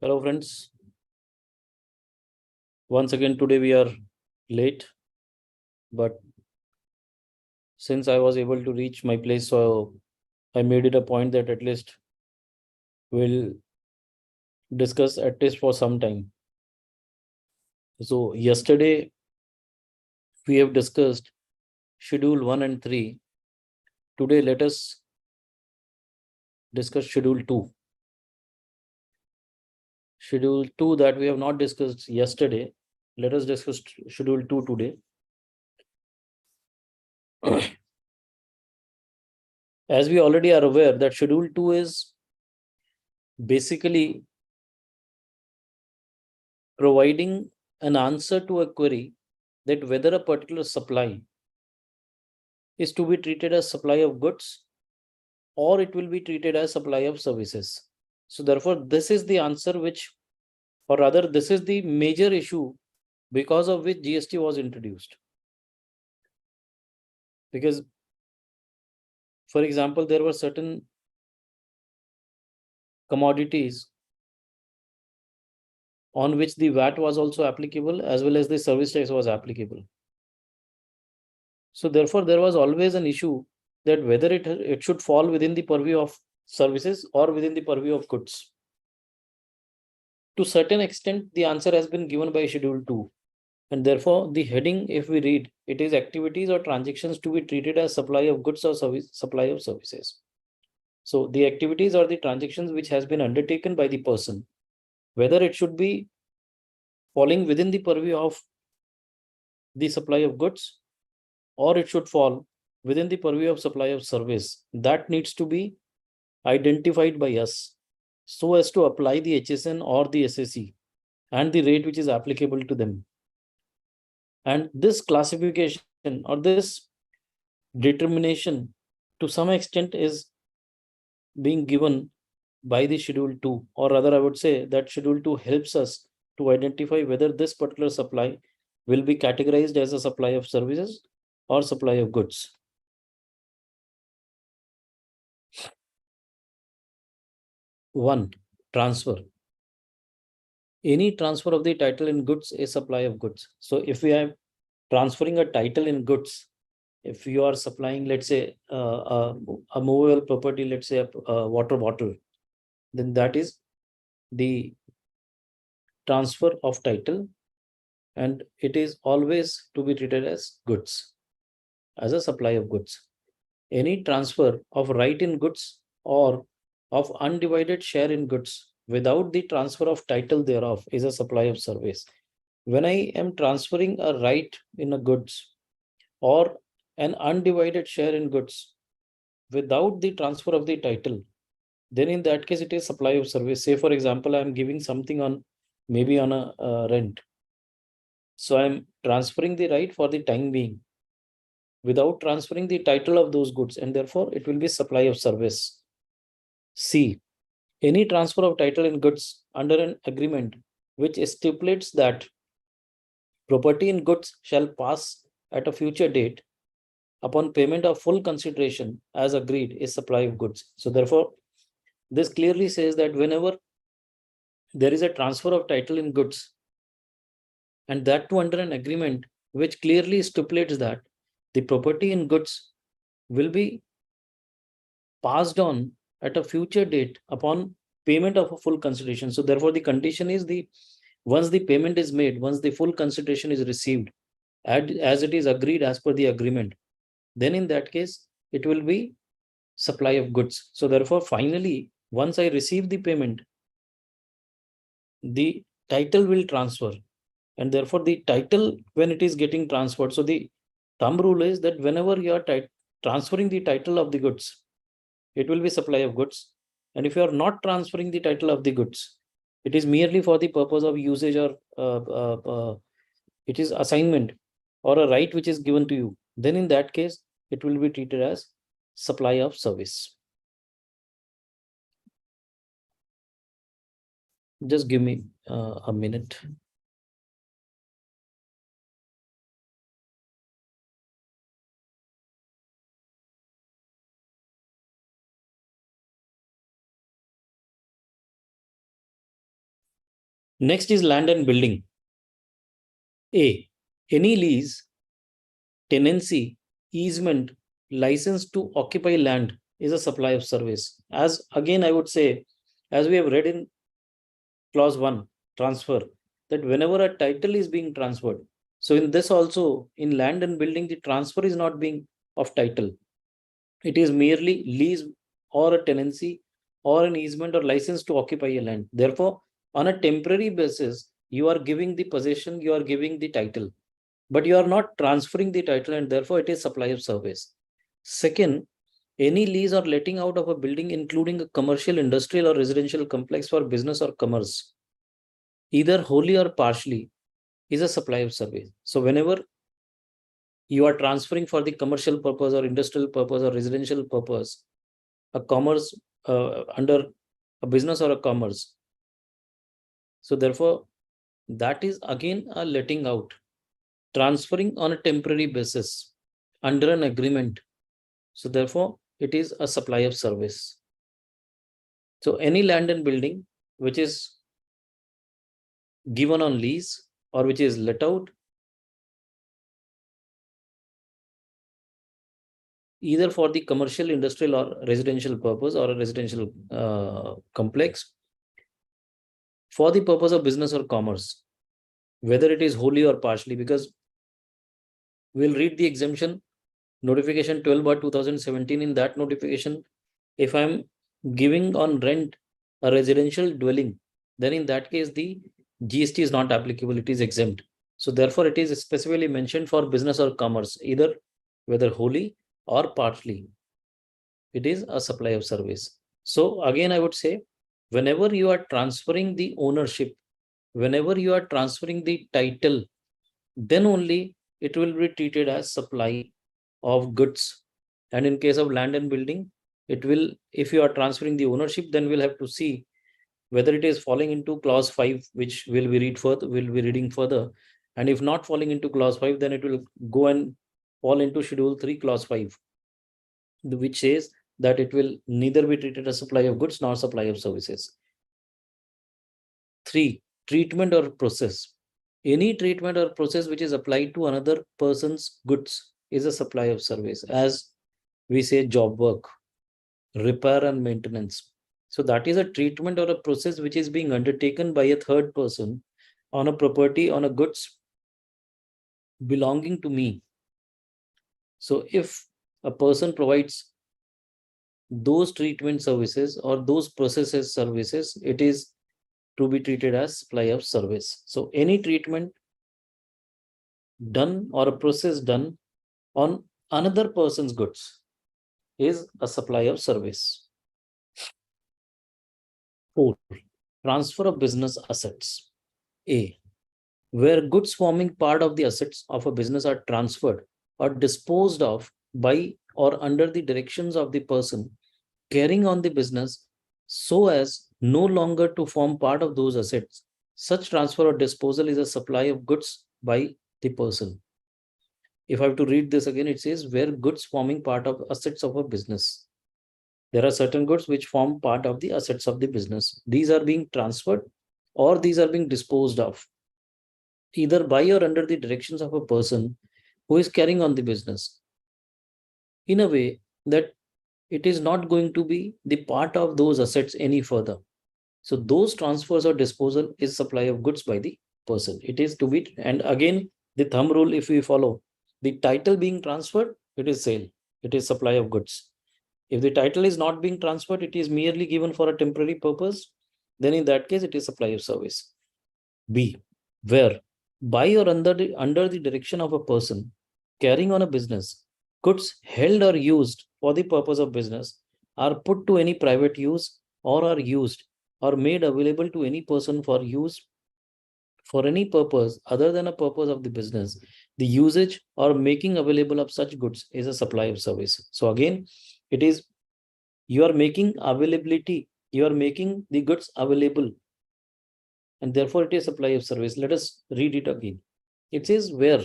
Hello friends. Once again today we are late, but since I was able to reach my place, so I made it a point that at least we'll discuss at least for some time. So yesterday we have discussed schedule 1 and 3. Today let us discuss schedule 2. Schedule 2 that we have not discussed yesterday. Let us discuss schedule 2 today. As we already are aware that schedule 2 is basically providing an answer to a query that whether a particular supply is to be treated as supply of goods or it will be treated as supply of services. So therefore, this is the answer which, or rather, this is the major issue because of which GST was introduced. Because, for example, there were certain commodities on which the VAT was also applicable as well as the service tax was applicable. So therefore, there was always an issue that whether it should fall within the purview of services or within the purview of goods. To certain extent, the answer has been given by Schedule 2. And therefore, the heading, if we read, it is activities or transactions to be treated as supply of goods or supply of services. So the activities or the transactions which has been undertaken by the person, whether it should be falling within the purview of the supply of goods or it should fall within the purview of supply of service, that needs to be identified by us so as to apply the HSN or the SSE and the rate which is applicable to them. And this classification or this determination to some extent is being given by the schedule 2, or rather I would say that schedule 2 helps us to identify whether this particular supply will be categorized as a supply of services or supply of goods. One, transfer. Any transfer of the title in goods is supply of goods. So if we are transferring a title in goods, if you are supplying, let's say, a movable property, let's say a water bottle, then that is the transfer of title, and it is always to be treated as goods, as a supply of goods. Any transfer of right in goods or of undivided share in goods without the transfer of title thereof is a supply of service. When I am transferring a right in a goods or an undivided share in goods without the transfer of the title, then in that case it is supply of service. Say for example, I am giving something on maybe on a rent, so I am transferring the right for the time being without transferring the title of those goods, and therefore it will be supply of service. C, any transfer of title in goods under an agreement which stipulates that property in goods shall pass at a future date upon payment of full consideration as agreed is supply of goods. So therefore, this clearly says that whenever there is a transfer of title in goods, and that too under an agreement which clearly stipulates that the property in goods will be passed on at a future date upon payment of a full consideration. So therefore, the condition is the once the payment is made, once the full consideration is received, as it is agreed as per the agreement, then in that case, it will be supply of goods. So therefore, finally, once I receive the payment, the title will transfer. And therefore, the title, when it is getting transferred, so the thumb rule is that whenever you are transferring the title of the goods, it will be supply of goods. And if you are not transferring the title of the goods, it is merely for the purpose of usage or it is assignment or a right which is given to you, then in that case, it will be treated as supply of service. Just give me a minute. Next is land and building. A, any lease, tenancy, easement, license to occupy land is a supply of service. As again, I would say, as we have read in clause 1, transfer, that whenever a title is being transferred, so in this also, in land and building, the transfer is not being of title. It is merely lease or a tenancy or an easement or license to occupy a land. Therefore, on a temporary basis, you are giving the possession, you are giving the title, but you are not transferring the title, and therefore it is supply of service. Second, any lease or letting out of a building, including a commercial, industrial, or residential complex for business or commerce, either wholly or partially, is a supply of service. So whenever you are transferring for the commercial purpose or industrial purpose or residential purpose, a commerce under a business or a commerce, so therefore that is again a letting out, transferring on a temporary basis under an agreement. So therefore it is a supply of service. So any land and building which is given on lease or which is let out, either for the commercial, industrial, or residential purpose, or a residential complex, for the purpose of business or commerce, whether it is wholly or partially, because we'll read the exemption notification 12/2017. In that notification, if I'm giving on rent a residential dwelling, then in that case the GST is not applicable, it is exempt. So therefore it is specifically mentioned for business or commerce, either whether wholly or partly, it is a supply of service. So again, I would say, whenever you are transferring the ownership, whenever you are transferring the title, then only it will be treated as supply of goods. And in case of land and building, it will, if you are transferring the ownership, then we'll have to see whether it is falling into clause 5, which will be reading further. And if not falling into clause 5, then it will go and fall into schedule 3 clause 5, which says that it will neither be treated as supply of goods nor supply of services. 3, treatment or process. Any treatment or process which is applied to another person's goods is a supply of service. As we say, job work, repair and maintenance. So that is a treatment or a process which is being undertaken by a third person on a property, on a goods belonging to me. So if a person provides those treatment services or those processes services, it is to be treated as supply of service. So any treatment done or a process done on another person's goods is a supply of service. 4, transfer of business assets. A, where goods forming part of the assets of a business are transferred or disposed of by or under the directions of the person carrying on the business so as no longer to form part of those assets. Such transfer or disposal is a supply of goods by the person. If I have to read this again, it says where goods forming part of assets of a business. There are certain goods which form part of the assets of the business. These are being transferred or these are being disposed of, either by or under the directions of a person who is carrying on the business, in a way that it is not going to be the part of those assets any further. So those transfers or disposal is supply of goods by the person. It is to be, and again, the thumb rule, if we follow, the title being transferred, it is sale, it is supply of goods. If the title is not being transferred, it is merely given for a temporary purpose, then in that case, it is supply of service. B, where by or under the direction of a person carrying on a business, goods held or used for the purpose of business are put to any private use or are used or made available to any person for use for any purpose other than a purpose of the business, the usage or making available of such goods is a supply of service. So again, it is, you are making availability, you are making the goods available, and therefore it is supply of service. Let us read it again. It says where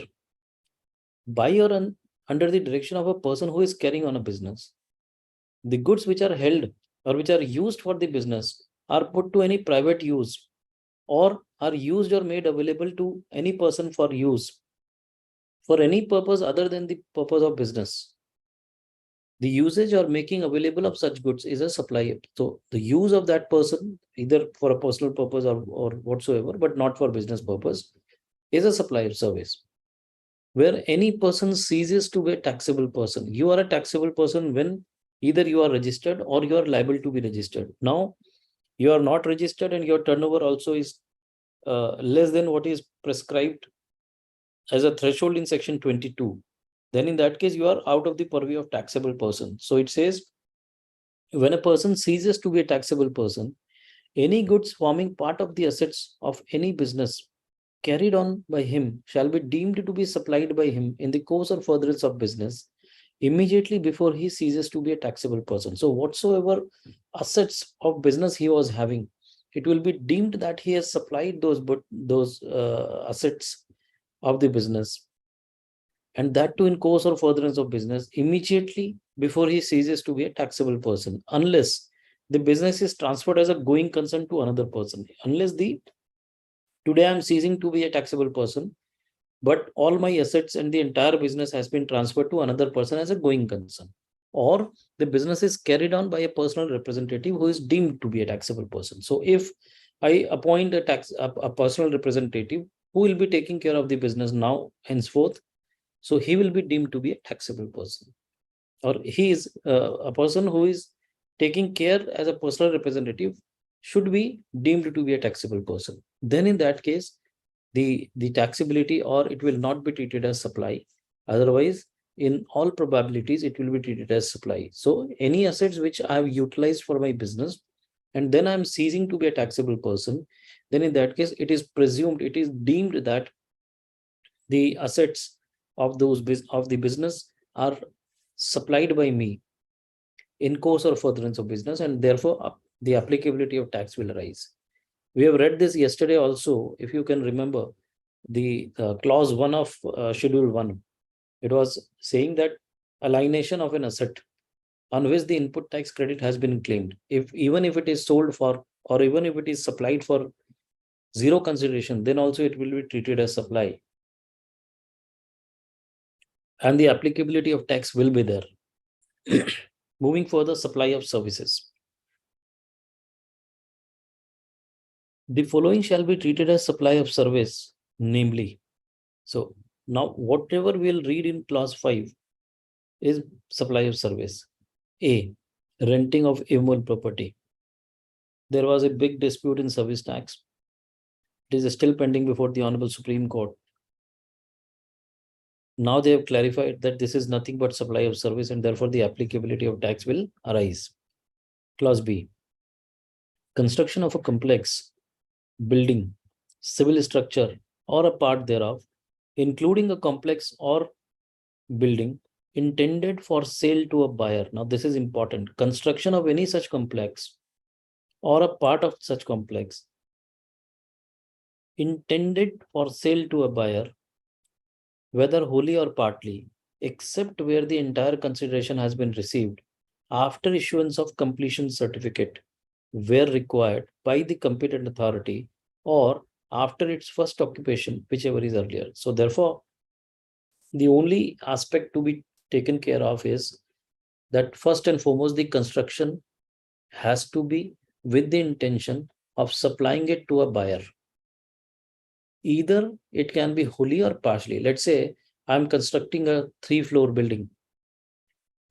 by or under the direction of a person who is carrying on a business, the goods which are held or which are used for the business are put to any private use or are used or made available to any person for use for any purpose other than the purpose of business. The usage or making available of such goods is a supply. So the use of that person, either for a personal purpose or whatsoever, but not for business purpose, is a supply of service. Where any person ceases to be a taxable person. You are a taxable person when either you are registered or you are liable to be registered. Now, you are not registered and your turnover also is less than what is prescribed as a threshold in section 22. Then in that case, you are out of the purview of taxable person. So it says, when a person ceases to be a taxable person, any goods forming part of the assets of any business carried on by him shall be deemed to be supplied by him in the course or furtherance of business immediately before he ceases to be a taxable person. So whatsoever assets of business he was having, it will be deemed that he has supplied those assets of the business, and that too in course or furtherance of business immediately before he ceases to be a taxable person, unless the business is transferred as a going concern to another person. Unless the today I'm ceasing to be a taxable person, but all my assets and the entire business has been transferred to another person as a going concern, or the business is carried on by a personal representative who is deemed to be a taxable person. So if I appoint a personal representative who will be taking care of the business now henceforth, so he will be deemed to be a taxable person, or he is a person who is taking care as a personal representative should be deemed to be a taxable person. Then in that case, the taxability, or it will not be treated as supply. Otherwise, in all probabilities, it will be treated as supply. So any assets which I have utilized for my business, and then I'm ceasing to be a taxable person, then in that case, it is presumed, it is deemed that the assets of of the business are supplied by me in course or furtherance of business, and therefore the applicability of tax will arise. We have read this yesterday also, if you can remember, the clause 1 of schedule 1. It was saying that alienation of an asset on which the input tax credit has been claimed, if even if it is sold for, or even if it is supplied for zero consideration, then also it will be treated as supply, and the applicability of tax will be there. Moving further, supply of services. The following shall be treated as supply of service, namely. So now whatever we'll read in clause 5 is supply of service. A, renting of immovable property. There was a big dispute in service tax. It is still pending before the Honorable Supreme Court. Now they have clarified that this is nothing but supply of service, and therefore the applicability of tax will arise. Clause B, construction of a complex building, civil structure, or a part thereof, including a complex or building intended for sale to a buyer. Now, this is important. Construction of any such complex or a part of such complex intended for sale to a buyer, whether wholly or partly, except where the entire consideration has been received after issuance of completion certificate, where required by the competent authority, or after its first occupation, whichever is earlier. So therefore, the only aspect to be taken care of is that first and foremost, the construction has to be with the intention of supplying it to a buyer. Either it can be wholly or partially. Let's say I'm constructing a 3-floor building.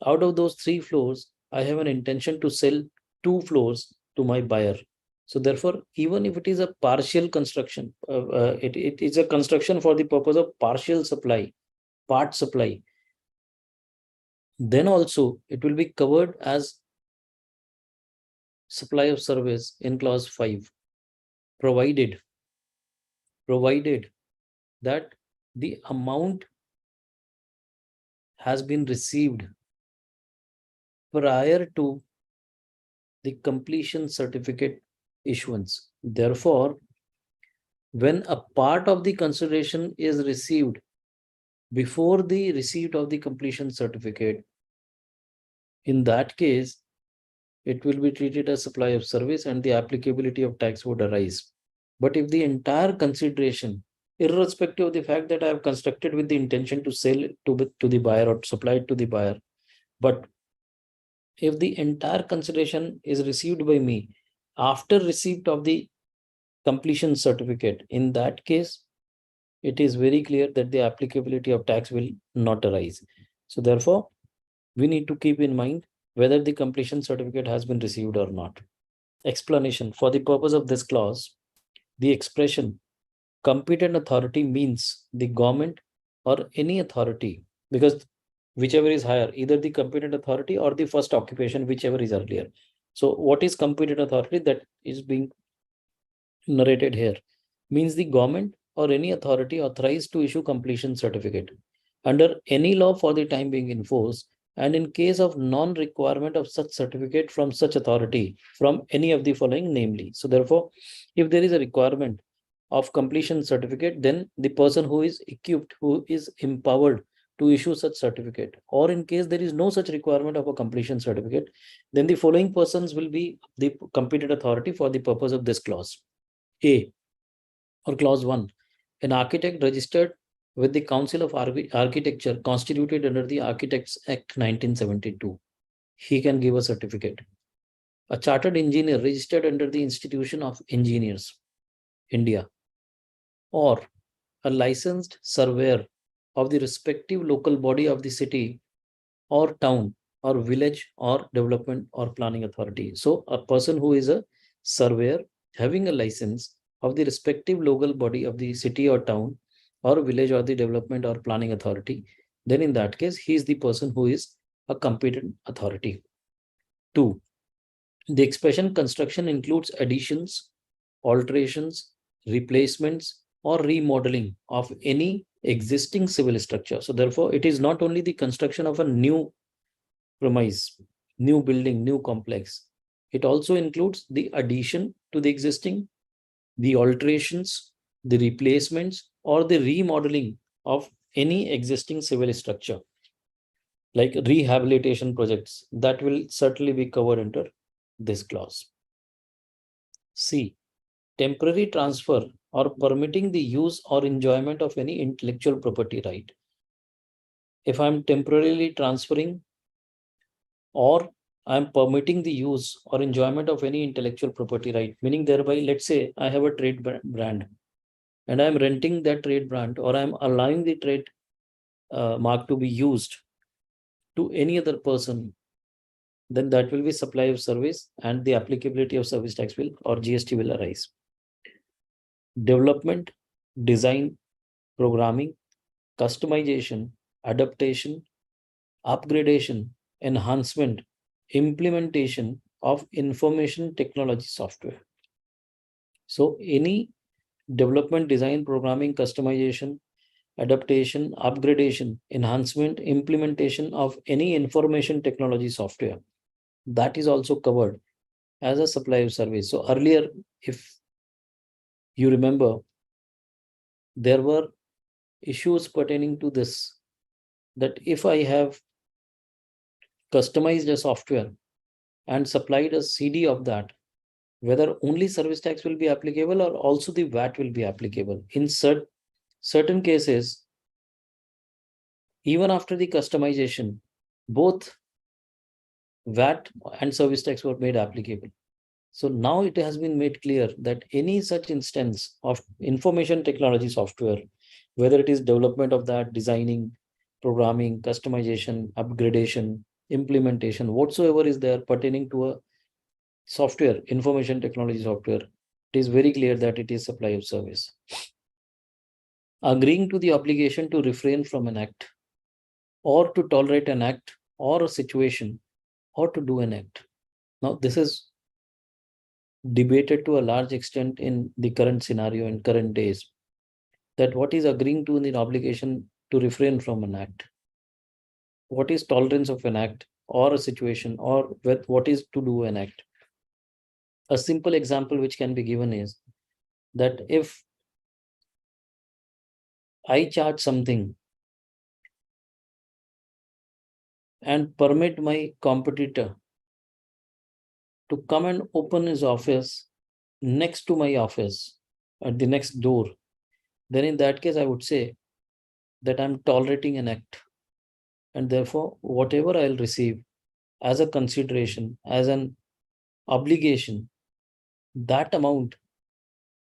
Out of those 3 floors, I have an intention to sell 2 floors to my buyer. So therefore, even if it is a partial construction, it is a construction for the purpose of partial supply, part supply, then also it will be covered as supply of service in clause 5, provided that the amount has been received prior to the completion certificate issuance. Therefore, when a part of the consideration is received before the receipt of the completion certificate, in that case, it will be treated as supply of service and the applicability of tax would arise. But if the entire consideration, irrespective of the fact that I have constructed with the intention to sell it to the buyer or supply it to the buyer, but if the entire consideration is received by me after receipt of the completion certificate, in that case, it is very clear that the applicability of tax will not arise. So therefore, we need to keep in mind whether the completion certificate has been received or not. Explanation. For the purpose of this clause, the expression competent authority means the government or any authority, because whichever is higher, either the competent authority or the first occupation, whichever is earlier. So what is competent authority that is being narrated here? Means the government or any authority authorized to issue completion certificate under any law for the time being enforced, and in case of non-requirement of such certificate from such authority from any of the following, namely. So therefore, if there is a requirement of completion certificate, then the person who is equipped, who is empowered to issue such certificate, or in case there is no such requirement of a completion certificate, then the following persons will be the competent authority for the purpose of this clause. A, or clause 1, an architect registered with the Council of Architecture constituted under the Architects Act 1972. He can give a certificate. A chartered engineer registered under the Institution of Engineers, India, or a licensed surveyor of the respective local body of the city or town or village or development or planning authority. So a person who is a surveyor having a license of the respective local body of the city or town or village or the development or planning authority, then in that case, he is the person who is a competent authority. 2. The expression construction includes additions, alterations, replacements, or remodeling of any existing civil structure. So therefore, it is not only the construction of a new premise, new building, new complex. It also includes the addition to the existing, the alterations, the replacements, or the remodeling of any existing civil structure, like rehabilitation projects, that will certainly be covered under this clause. C. Temporary transfer or permitting the use or enjoyment of any intellectual property right. If I'm temporarily transferring or I'm permitting the use or enjoyment of any intellectual property right, meaning thereby, let's say I have a trade brand and I'm renting that trade brand, or I'm allowing the trade mark to be used to any other person, then that will be supply of service and the applicability of service tax will or GST will arise. Development, design, programming, customization, adaptation, upgradation, enhancement, implementation of information technology software. So any development, design, programming, customization, adaptation, upgradation, enhancement, implementation of any information technology software, that is also covered as a supply of service. So earlier, if you remember, there were issues pertaining to this, that if I have customized a software and supplied a CD of that, whether only service tax will be applicable or also the VAT will be applicable. In certain cases, even after the customization, both VAT and service tax were made applicable. So now it has been made clear that any such instance of information technology software, whether it is development of that, designing, programming, customization, upgradation, implementation, whatsoever is there pertaining to a software, information technology software, it is very clear that it is supply of service. Agreeing to the obligation to refrain from an act, or to tolerate an act or a situation, or to do an act. Now, this is debated to a large extent in the current scenario in current days, that what is agreeing to the obligation to refrain from an act, what is tolerance of an act or a situation, or with what is to do an act. A simple example which can be given is that if I charge something and permit my competitor to come and open his office next to my office, at the next door, then in that case, I would say that I'm tolerating an act. And therefore, whatever I'll receive as a consideration, as an obligation, that amount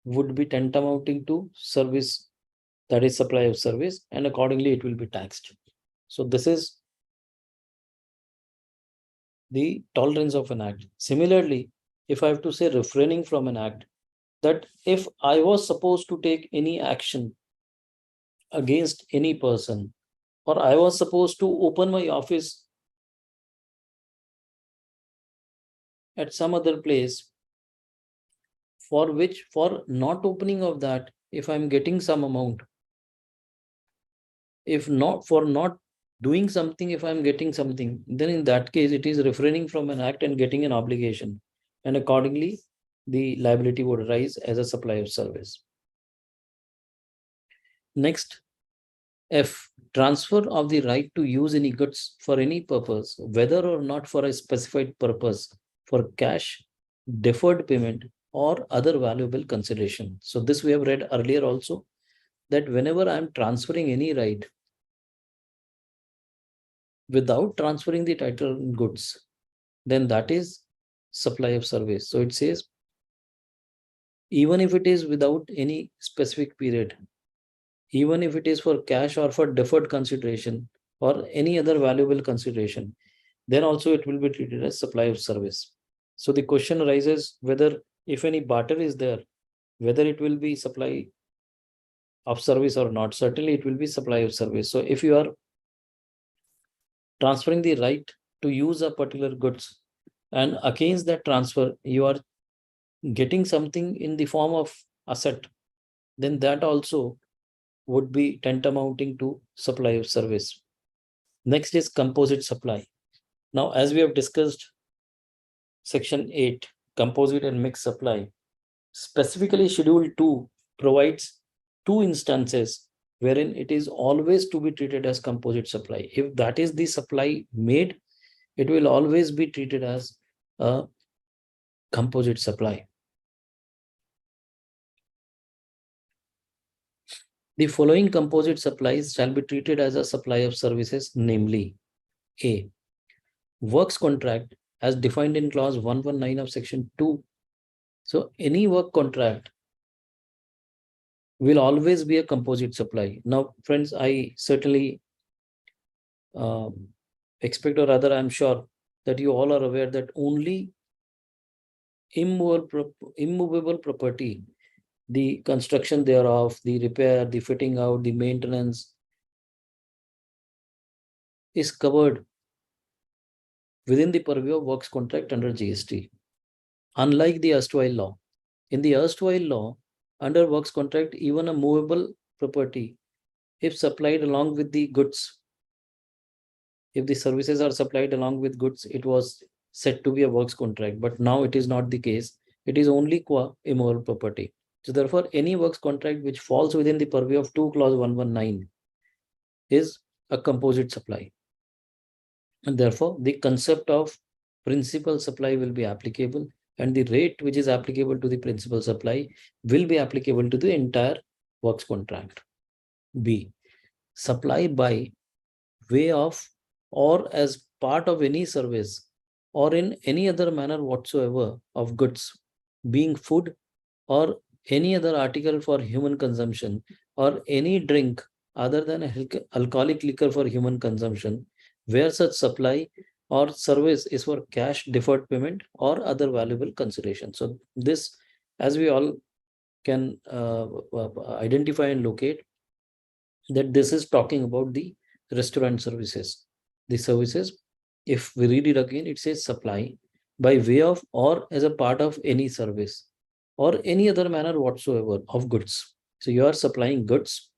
would be tantamounting to service, that is supply of service, and accordingly it will be taxed. So this is the tolerance of an act. Similarly, if I have to say refraining from an act, that if I was supposed to take any action against any person, or I was supposed to open my office at some other place, for not opening of that, if I'm getting some amount, if not for not doing something, if I'm getting something, then in that case it is refraining from an act and getting an obligation, and accordingly the liability would arise as a supply of service. Next, F, transfer of the right to use any goods for any purpose, whether or not for a specified purpose, for cash, deferred payment, or other valuable consideration. So this we have read earlier also, that whenever I'm transferring any right without transferring the title in goods, then that is supply of service. So it says, even if it is without any specific period, even if it is for cash or for deferred consideration or any other valuable consideration, then also it will be treated as supply of service. So the question arises whether, if any barter is there, whether it will be supply of service or not. Certainly it will be supply of service. So if you are transferring the right to use a particular goods, and against that transfer you are getting something in the form of asset, then that also would be tantamounting to supply of service. Next is composite supply. Now, as we have discussed, section 8, composite and mixed supply, specifically schedule 2 provides 2 instances wherein it is always to be treated as composite supply. If that is the supply made, it will always be treated as a composite supply. The following composite supplies shall be treated as a supply of services, namely A, works contract as defined in clause 119 of section 2. So any work contract will always be a composite supply. Now, friends, I certainly expect, or rather I'm sure that you all are aware that only immovable property, the construction thereof, the repair, the fitting out, the maintenance, is covered within the purview of works contract under GST. Unlike the erstwhile law. In the erstwhile law, under works contract, even a movable property, if supplied along with the goods, if the services are supplied along with goods, it was said to be a works contract. But now it is not the case. It is only qua immovable property. So therefore, any works contract which falls within the purview of 2 clause 119 is a composite supply. And therefore, the concept of principal supply will be applicable, and the rate which is applicable to the principal supply will be applicable to the entire works contract. B, supply by way of or as part of any service or in any other manner whatsoever of goods, being food or any other article for human consumption, or any drink other than alcoholic liquor for human consumption, where such supply or service is for cash, deferred payment, or other valuable consideration. So this, as we all can identify and locate, that this is talking about the restaurant services. The services, if we read it again, it says supply by way of or as a part of any service or any other manner whatsoever of goods. So you are supplying goods,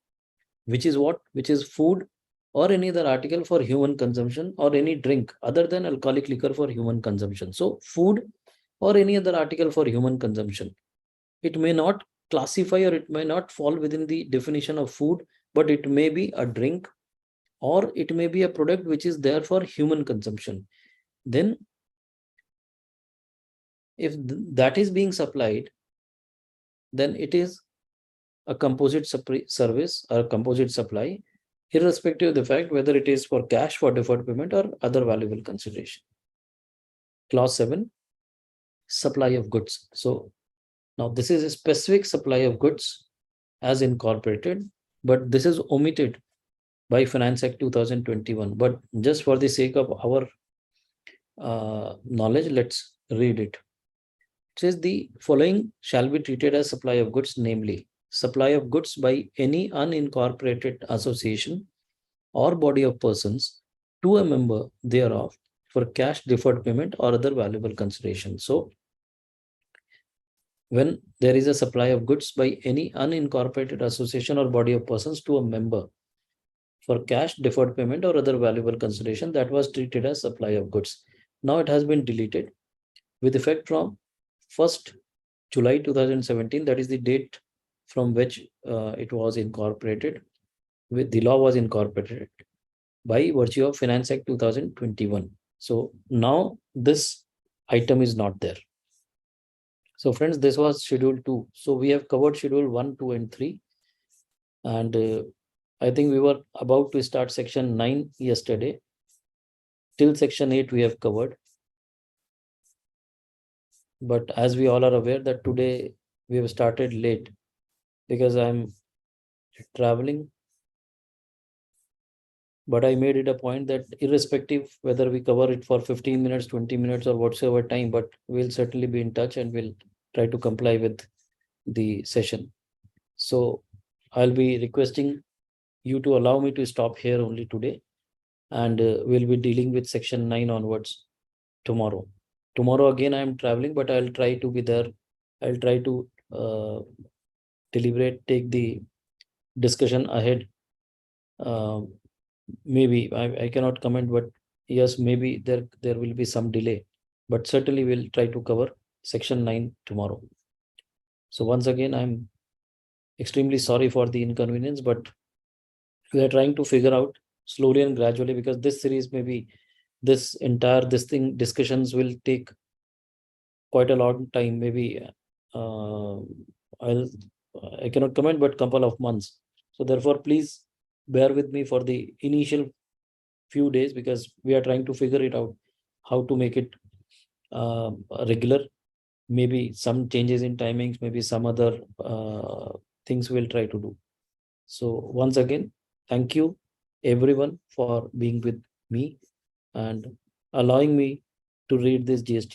which is what? Which is food or any other article for human consumption, or any drink other than alcoholic liquor for human consumption. So food or any other article for human consumption. It may not classify or it may not fall within the definition of food, but it may be a drink or it may be a product which is there for human consumption. Then if that is being supplied, then it is a composite service or a composite supply, irrespective of the fact whether it is for cash for deferred payment or other valuable consideration. Clause 7, supply of goods. So now this is a specific supply of goods as incorporated, but this is omitted by Finance Act 2021. But just for the sake of our knowledge, let's read it. It says the following shall be treated as supply of goods, namely supply of goods by any unincorporated association or body of persons to a member thereof for cash deferred payment or other valuable consideration. So when there is a supply of goods by any unincorporated association or body of persons to a member for cash deferred payment or other valuable consideration, that was treated as supply of goods. Now it has been deleted with effect from 1st July 2017. That is the date from which it was incorporated, with the law was incorporated by virtue of Finance Act 2021. So now this item is not there. So friends, this was schedule 2. So we have covered schedule 1, 2 and 3. And I think we were about to start section 9 yesterday. Till section 8 we have covered. But as we all are aware that today we have started late because I'm traveling. But I made it a point that irrespective whether we cover it for 15 minutes, 20 minutes or whatsoever time, but we'll certainly be in touch and we'll try to comply with the session. So I'll be requesting you to allow me to stop here only today, and we'll be dealing with section 9 onwards tomorrow. Tomorrow again I am traveling, but I'll try to be there. I'll try to deliberate, take the discussion ahead. Maybe I cannot comment, but yes, maybe there will be some delay, but certainly we'll try to cover section 9 tomorrow. So once again, I'm extremely sorry for the inconvenience, but we are trying to figure out slowly and gradually, because this series, maybe this discussions will take quite a long time. Maybe I cannot comment, but couple of months. So therefore, please bear with me for the initial few days, because we are trying to figure it out how to make it regular. Maybe some changes in timings, maybe some other things we'll try to do. So once again, thank you everyone for being with me and allowing me to read this GST